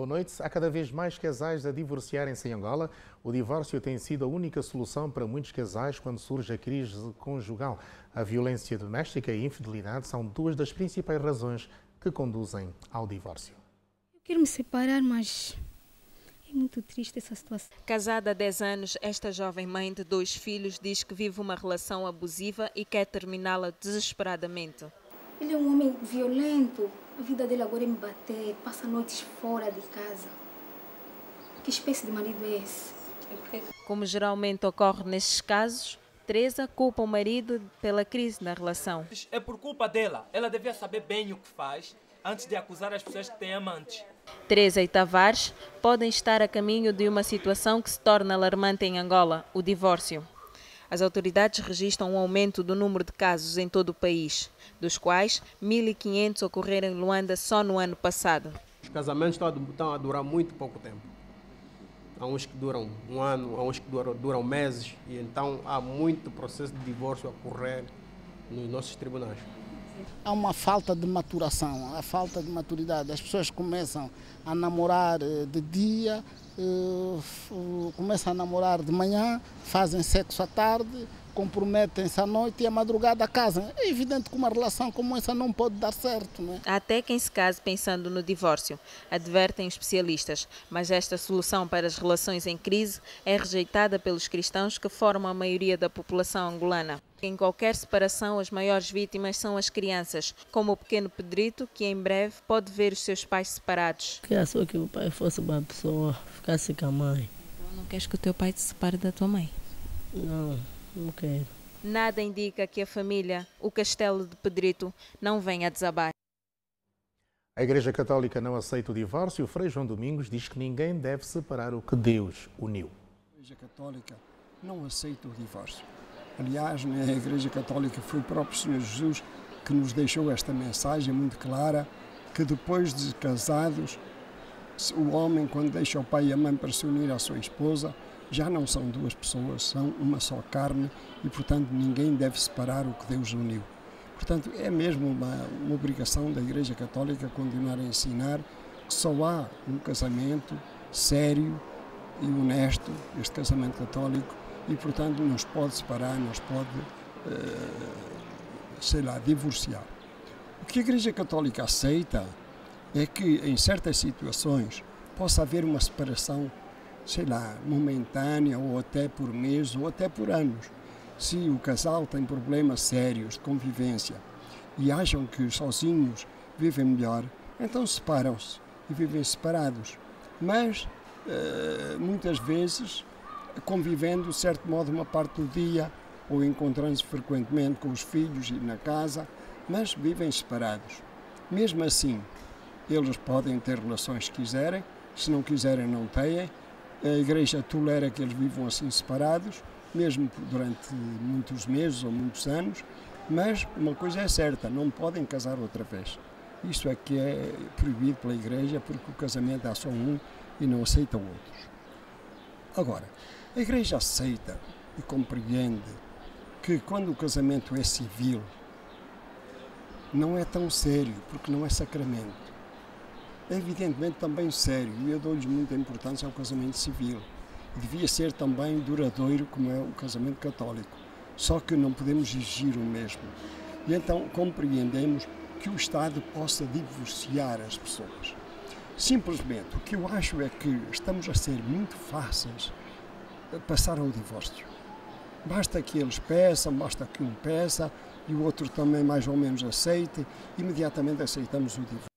Boa noite. Há cada vez mais casais a divorciarem-se em Angola. O divórcio tem sido a única solução para muitos casais quando surge a crise conjugal. A violência doméstica e a infidelidade são duas das principais razões que conduzem ao divórcio. Eu quero me separar, mas é muito triste essa situação. Casada há 10 anos, esta jovem mãe de 2 filhos diz que vive uma relação abusiva e quer terminá-la desesperadamente. Ele é um homem violento. A vida dele agora é me bater, passa noites fora de casa. Que espécie de marido é esse? Como geralmente ocorre nestes casos, Teresa culpa o marido pela crise na relação. É por culpa dela. Ela devia saber bem o que faz antes de acusar as pessoas que têm amantes. Teresa e Tavares podem estar a caminho de uma situação que se torna alarmante em Angola, o divórcio. As autoridades registram um aumento do número de casos em todo o país, dos quais 1.500 ocorreram em Luanda só no ano passado. Os casamentos estão a durar muito pouco tempo. Há uns que duram um ano, há uns que duram meses, e então há muito processo de divórcio a ocorrer nos nossos tribunais. Há uma falta de maturação, há falta de maturidade. As pessoas começam a namorar de dia, começam a namorar de manhã, fazem sexo à tarde, comprometem-se à noite e à madrugada casam. É evidente que uma relação como essa não pode dar certo, não é? Há até quem se case pensando no divórcio, advertem especialistas, mas esta solução para as relações em crise é rejeitada pelos cristãos que formam a maioria da população angolana. Em qualquer separação, as maiores vítimas são as crianças, como o pequeno Pedrito, que em breve pode ver os seus pais separados. Queria só que o pai fosse uma pessoa, ficasse com a mãe. Então não queres que o teu pai te separe da tua mãe? Não quero. Nada indica que a família, o castelo de Pedrito, não venha a desabar. A Igreja Católica não aceita o divórcio. O Frei João Domingos diz que ninguém deve separar o que Deus uniu. A Igreja Católica não aceita o divórcio. Aliás, na Igreja Católica foi o próprio Senhor Jesus que nos deixou esta mensagem muito clara, que depois de casados, o homem, quando deixa o pai e a mãe para se unir à sua esposa, já não são duas pessoas, são uma só carne e, portanto, ninguém deve separar o que Deus uniu. Portanto, é mesmo uma obrigação da Igreja Católica continuar a ensinar que só há um casamento sério e honesto, este casamento católico, e, portanto, não se pode separar, não se pode, divorciar. O que a Igreja Católica aceita é que, em certas situações, possa haver uma separação, momentânea, ou até por meses, ou até por anos. Se o casal tem problemas sérios de convivência e acham que sozinhos vivem melhor, então separam-se e vivem separados. Mas, muitas vezes, convivendo, de certo modo, uma parte do dia, ou encontrando-se frequentemente com os filhos e na casa, mas vivem separados. Mesmo assim, eles podem ter relações se quiserem, se não quiserem, não têm. A Igreja tolera que eles vivam assim separados, mesmo durante muitos meses ou muitos anos, mas uma coisa é certa, não podem casar outra vez. Isso é que é proibido pela Igreja, porque o casamento é só um e não aceita outros. Agora, a Igreja aceita e compreende que quando o casamento é civil, não é tão sério, porque não é sacramento. É evidentemente também sério, e eu dou-lhes muita importância ao casamento civil. Devia ser também duradouro, como é o casamento católico, só que não podemos exigir o mesmo. E então compreendemos que o Estado possa divorciar as pessoas. Simplesmente, o que eu acho é que estamos a ser muito fáceis a passar ao divórcio. Basta que eles peçam, basta que um peça e o outro também mais ou menos aceite, imediatamente aceitamos o divórcio.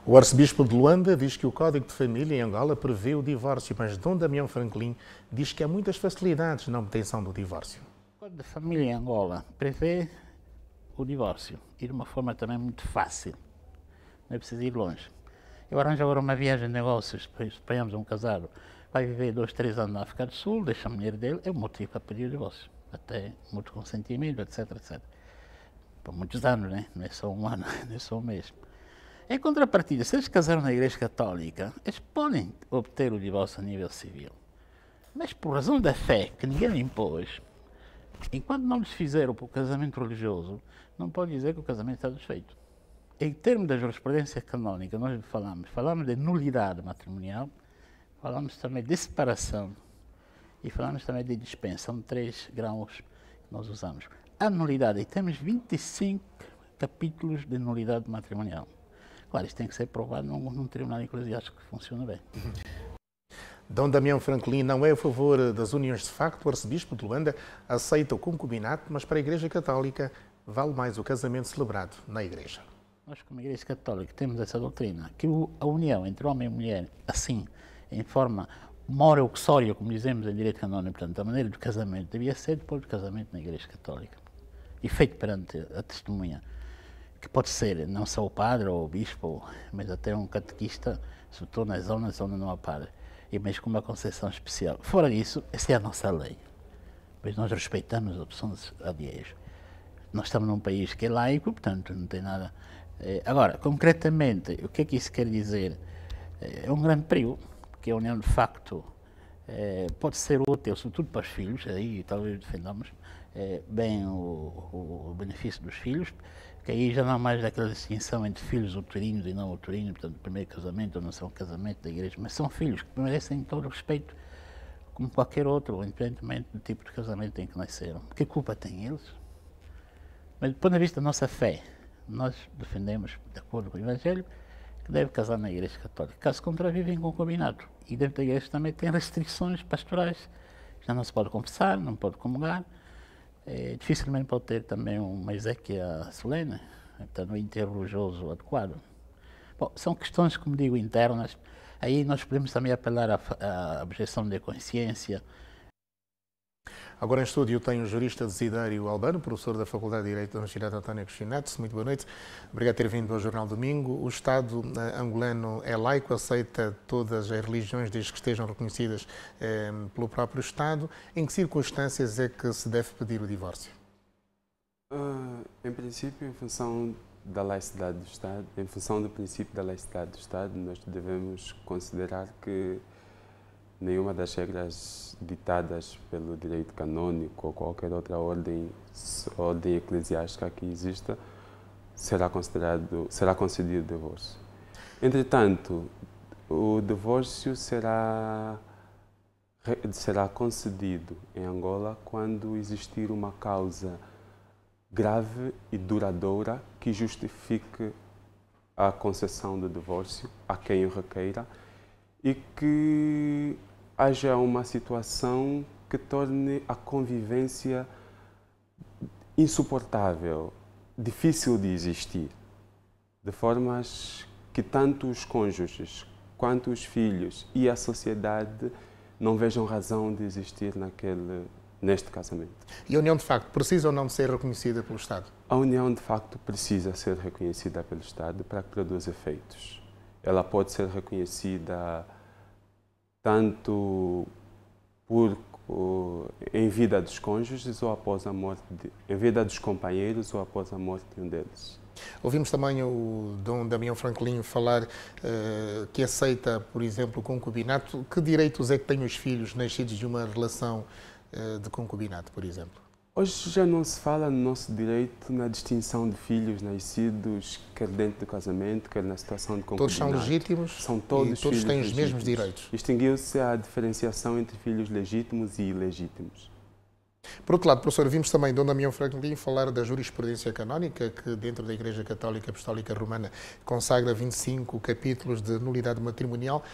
O arcebispo de Luanda diz que o Código de Família em Angola prevê o divórcio, mas Dom Damião Franklin diz que há muitas facilidades na obtenção do divórcio. O Código de Família em Angola prevê o divórcio e de uma forma também muito fácil. Não é preciso ir longe. Eu arranjo agora uma viagem de negócios, suponhamos um casado, vai viver 2, 3 anos na África do Sul, deixa a mulher dele, é um motivo para pedir o divórcio. Até muito consentimento, etc, etc. Por muitos anos, né? Não é só um ano, não é só um mês. Em contrapartida, se eles casaram na Igreja Católica, eles podem obter o divórcio a nível civil. Mas por razão da fé, que ninguém lhe impôs, enquanto não lhes fizeram para o casamento religioso, não pode dizer que o casamento está desfeito. em termos da jurisprudência canónica, nós falamos de nulidade matrimonial, falamos também de separação e falamos também de dispensa. São 3 graus que nós usamos. A nulidade, e temos 25 capítulos de nulidade matrimonial. Claro, isto tem que ser provado num tribunal eclesiástico que funciona bem. Dom Damião Franklin não é a favor das uniões de facto. O arcebispo de Luanda aceita o concubinato, mas para a Igreja Católica vale mais o casamento celebrado na Igreja. Nós, como Igreja Católica, temos essa doutrina, que a união entre homem e mulher, assim, em forma mora uxória, como dizemos em direito canónico, portanto, a maneira do casamento, devia ser depois do casamento na Igreja Católica. E feito perante a testemunha, que pode ser não só o padre ou o bispo, mas até um catequista, sobretudo nas zonas onde não há padre, e mesmo com uma concessão especial. Fora disso, essa é a nossa lei, mas nós respeitamos as opções alheias. Nós estamos num país que é laico, portanto, não tem nada... Agora, concretamente, o que é que isso quer dizer? É um grande perigo, porque a união de facto pode ser útil, sobretudo para os filhos, aí talvez defendamos bem o benefício dos filhos, que aí já não há mais daquela distinção entre filhos uterinos e não uterinos, portanto, primeiro casamento ou não são casamento da igreja, mas são filhos que merecem todo o respeito, como qualquer outro, independentemente do tipo de casamento em que nasceram. Que culpa têm eles? Mas do ponto de vista da nossa fé, nós defendemos, de acordo com o Evangelho, que deve casar na Igreja Católica. Caso contrário, vivem em concubinato. E dentro da Igreja também tem restrições pastorais. Já não se pode confessar, não pode comungar. Dificilmente pode ter também uma exéquia solene, portanto, um enterro religioso adequado. Bom, são questões, como digo, internas. Aí nós podemos também apelar à objeção de consciência. Agora em estúdio tem o jurista Desidério Albano, professor da Faculdade de Direito da Universidade António Agostinho Neto. Muito boa noite. Obrigado por ter vindo ao Jornal Domingo. O Estado angolano é laico, aceita todas as religiões desde que estejam reconhecidas pelo próprio Estado. Em que circunstâncias é que se deve pedir o divórcio? Em princípio, em função da laicidade do Estado, em função do princípio da laicidade do Estado, nós devemos considerar que nenhuma das regras ditadas pelo direito canônico ou qualquer outra ordem eclesiástica que exista será concedido divórcio. Entretanto, o divórcio será concedido em Angola quando existir uma causa grave e duradoura que justifique a concessão do divórcio a quem o requeira e que haja uma situação que torne a convivência insuportável, difícil de existir, de formas que tanto os cônjuges quanto os filhos e a sociedade não vejam razão de existir neste casamento. E a união de facto precisa ou não de ser reconhecida pelo Estado? A união de facto precisa ser reconhecida pelo Estado para que produza efeitos. Ela pode ser reconhecida tanto em vida dos cônjuges ou após a morte, em vida dos companheiros ou após a morte de um deles. Ouvimos também o Dom Damião Franklin falar que aceita, por exemplo, o concubinato. Que direitos é que têm os filhos nascidos de uma relação de concubinato, por exemplo? Hoje já não se fala no nosso direito na distinção de filhos nascidos quer dentro do casamento, quer na situação de concubinato. Todos são legítimos são todos e todos têm os legítimos. mesmos direitos. Distinguiu-se a diferenciação entre filhos legítimos e ilegítimos. Por outro lado, professor, vimos também Dom Damião Franklin falar da jurisprudência canónica, que dentro da Igreja Católica Apostólica Romana consagra 25 capítulos de nulidade matrimonial.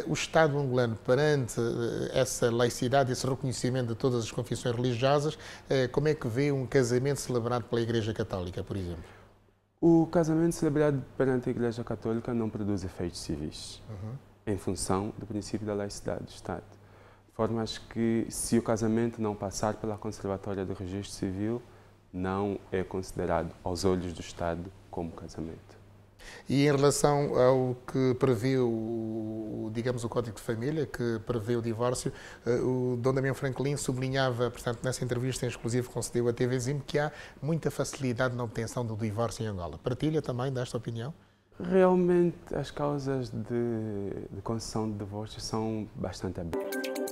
O Estado angolano, perante essa laicidade, esse reconhecimento de todas as confissões religiosas, como é que vê um casamento celebrado pela Igreja Católica, por exemplo? O casamento celebrado perante a Igreja Católica não produz efeitos civis, em função do princípio da laicidade do Estado. Formas que, se o casamento não passar pela Conservatória do Registro Civil, não é considerado, aos olhos do Estado, como casamento. E em relação ao que prevê digamos, o Código de Família, que prevê o divórcio, o Dom Damião Franklin sublinhava, portanto, nessa entrevista em exclusivo que concedeu à TV Zim, que há muita facilidade na obtenção do divórcio em Angola. Partilha também desta opinião? Realmente, as causas de concessão de divórcio são bastante abertas.